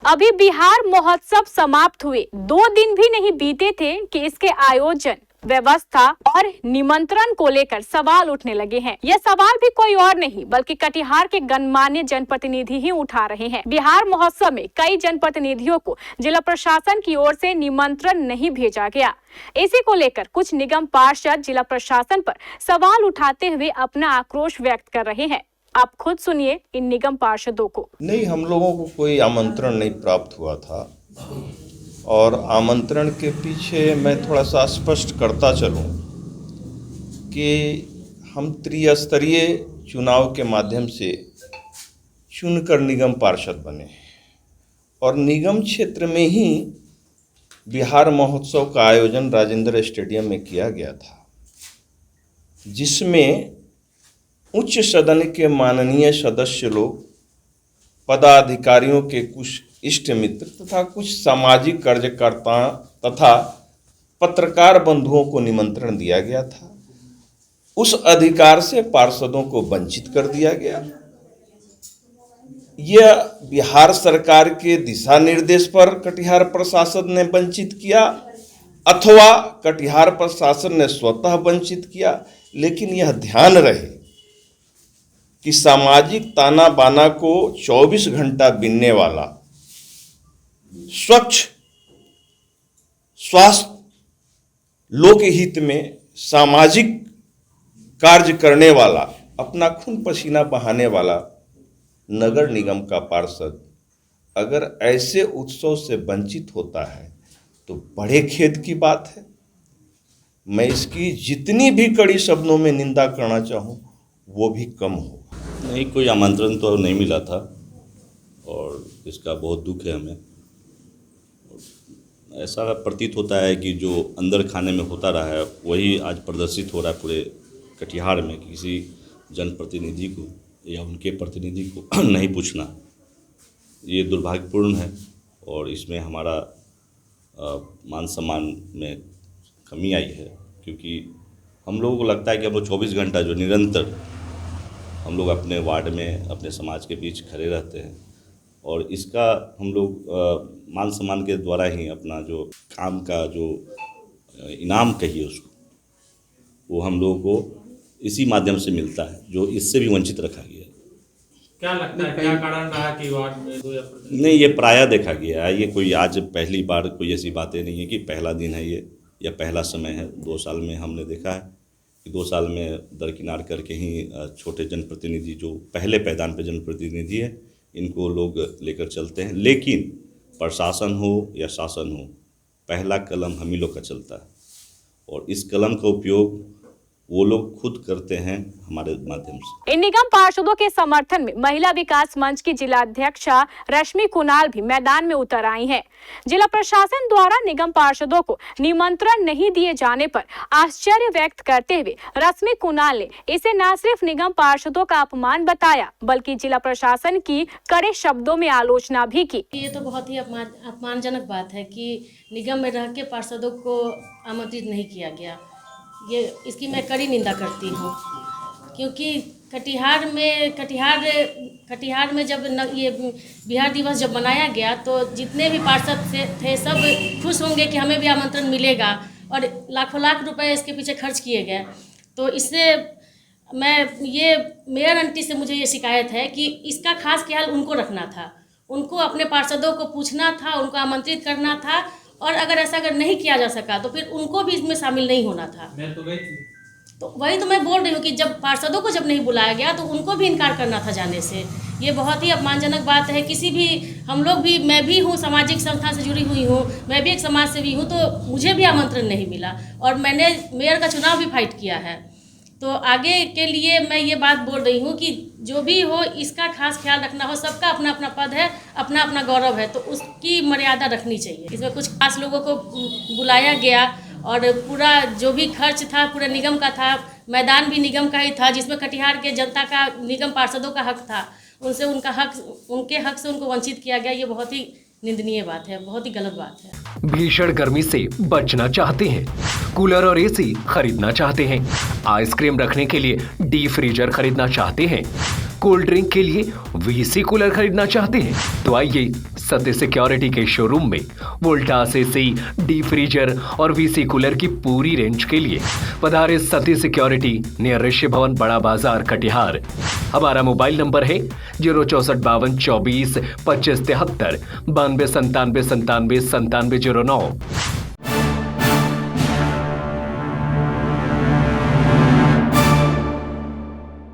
अभी बिहार महोत्सव समाप्त हुए 2 दिन भी नहीं बीते थे कि इसके आयोजन, व्यवस्था और निमंत्रण को लेकर सवाल उठने लगे हैं। यह सवाल भी कोई और नहीं बल्कि कटिहार के गणमान्य जनप्रतिनिधि ही उठा रहे हैं। बिहार महोत्सव में कई जनप्रतिनिधियों को जिला प्रशासन की ओर से निमंत्रण नहीं भेजा गया। इसी को लेकर कुछ निगम पार्षद जिला प्रशासन पर सवाल उठाते हुए अपना आक्रोश व्यक्त कर रहे हैं। आप खुद सुनिए इन निगम पार्षदों को। नहीं, हम लोगों को कोई आमंत्रण नहीं प्राप्त हुआ था और आमंत्रण के पीछे मैं थोड़ा सा स्पष्ट करता चलूं कि हम त्रिस्तरीय चुनाव के माध्यम से चुनकर निगम पार्षद बने और निगम क्षेत्र में ही बिहार महोत्सव का आयोजन राजेंद्र स्टेडियम में किया गया था, जिसमें उच्च सदन के माननीय सदस्य लोग, पदाधिकारियों के कुछ इष्ट मित्र तथा कुछ सामाजिक कार्यकर्ता तथा पत्रकार बंधुओं को निमंत्रण दिया गया था। उस अधिकार से पार्षदों को वंचित कर दिया गया। यह बिहार सरकार के दिशा निर्देश पर कटिहार प्रशासन ने वंचित किया अथवा कटिहार प्रशासन ने स्वतः वंचित किया, लेकिन यह ध्यान रहे कि सामाजिक ताना बाना को 24 घंटा बीनने वाला, स्वच्छ स्वास्थ्य, लोकहित में सामाजिक कार्य करने वाला, अपना खून पसीना बहाने वाला नगर निगम का पार्षद अगर ऐसे उत्सव से वंचित होता है तो बड़े खेद की बात है। मैं इसकी जितनी भी कड़ी शब्दों में निंदा करना चाहूँ वो भी कम हो। नहीं, कोई आमंत्रण तो नहीं मिला था और इसका बहुत दुख है हमें। ऐसा प्रतीत होता है कि जो अंदर खाने में होता रहा है वही आज प्रदर्शित हो रहा है पूरे कटिहार में। किसी जनप्रतिनिधि को या उनके प्रतिनिधि को नहीं पूछना, ये दुर्भाग्यपूर्ण है और इसमें हमारा मान सम्मान में कमी आई है, क्योंकि हम लोगों को लगता है कि हम लोग 24 घंटा जो निरंतर हम लोग अपने वार्ड में अपने समाज के बीच खड़े रहते हैं और इसका हम लोग मान सम्मान के द्वारा ही अपना जो काम का जो इनाम कहिए उसको, वो हम लोगों को इसी माध्यम से मिलता है, जो इससे भी वंचित रखा गया है। क्या लगता है, क्या कारण रहा कि वार्ड में नहीं, ये प्रायः देखा गया है। ये कोई आज पहली बार कोई ऐसी बातें नहीं है कि पहला दिन है ये या पहला समय है। 2 साल में हमने देखा है कि 2 साल में दरकिनार करके ही छोटे जनप्रतिनिधि जो पहले पैदान पे जनप्रतिनिधि है इनको लोग लेकर चलते हैं, लेकिन प्रशासन हो या शासन हो, पहला कलम हम ही लोग का चलता है और इस कलम का उपयोग वो लोग खुद करते हैं हमारे माध्यम से। इन निगम पार्षदों के समर्थन में महिला विकास मंच की जिलाध्यक्षा रश्मि कुणाल भी मैदान में उतर आई हैं। जिला प्रशासन द्वारा निगम पार्षदों को निमंत्रण नहीं दिए जाने पर आश्चर्य व्यक्त करते हुए रश्मि कुणाल ने इसे न सिर्फ निगम पार्षदों का अपमान बताया बल्कि जिला प्रशासन की कड़े शब्दों में आलोचना भी की। ये तो बहुत ही अपमानजनक बात है कि निगम में रह के पार्षदों को आमंत्रित नहीं किया गया। इसकी मैं कड़ी निंदा करती हूँ, क्योंकि कटिहार में जब ये बिहार दिवस जब मनाया गया तो जितने भी पार्षद थे सब खुश होंगे कि हमें भी आमंत्रण मिलेगा और लाखों लाख रुपए इसके पीछे खर्च किए गए। तो इससे ये मेयर आंटी से मुझे ये शिकायत है कि इसका खास ख्याल उनको रखना था, उनको अपने पार्षदों को पूछना था, उनको आमंत्रित करना था और अगर नहीं किया जा सका तो फिर उनको भी इसमें शामिल नहीं होना था। मैं तो गई थी। तो वही तो मैं बोल रही हूँ कि जब पार्षदों को जब नहीं बुलाया गया तो उनको भी इनकार करना था जाने से। ये बहुत ही अपमानजनक बात है। किसी भी हम लोग भी, मैं भी हूँ, सामाजिक संस्था से जुड़ी हुई हूँ, मैं भी एक समाज सेवी हूँ, तो मुझे भी आमंत्रण नहीं मिला और मैंने मेयर का चुनाव भी फाइट किया है। तो आगे के लिए मैं ये बात बोल रही हूँ कि जो भी हो इसका खास ख्याल रखना हो। सबका अपना अपना पद है, अपना अपना गौरव है, तो उसकी मर्यादा रखनी चाहिए। इसमें कुछ खास लोगों को बुलाया गया और पूरा जो भी खर्च था पूरे निगम का था, मैदान भी निगम का ही था, जिसमें कटिहार के जनता का, निगम पार्षदों का हक था। उनके हक से उनको वंचित किया गया। ये बहुत ही निंदनीय बात है, बहुत ही गलत बात है। भीषण गर्मी से बचना चाहते हैं, कूलर और एसी खरीदना चाहते हैं, आइसक्रीम रखने के लिए डीप फ्रीजर खरीदना चाहते हैं, कोल्ड ड्रिंक के लिए वीसी कूलर खरीदना चाहते हैं, तो आइए सत्य सिक्योरिटी के शोरूम में वोल्टास एसी, डीप फ्रीजर और वीसी कूलर की पूरी रेंज के लिए पधारे सत्य सिक्योरिटी नियर ऋषि भवन, बड़ा बाजार, कटिहार। हमारा मोबाइल नंबर है 06452242573 9297979709।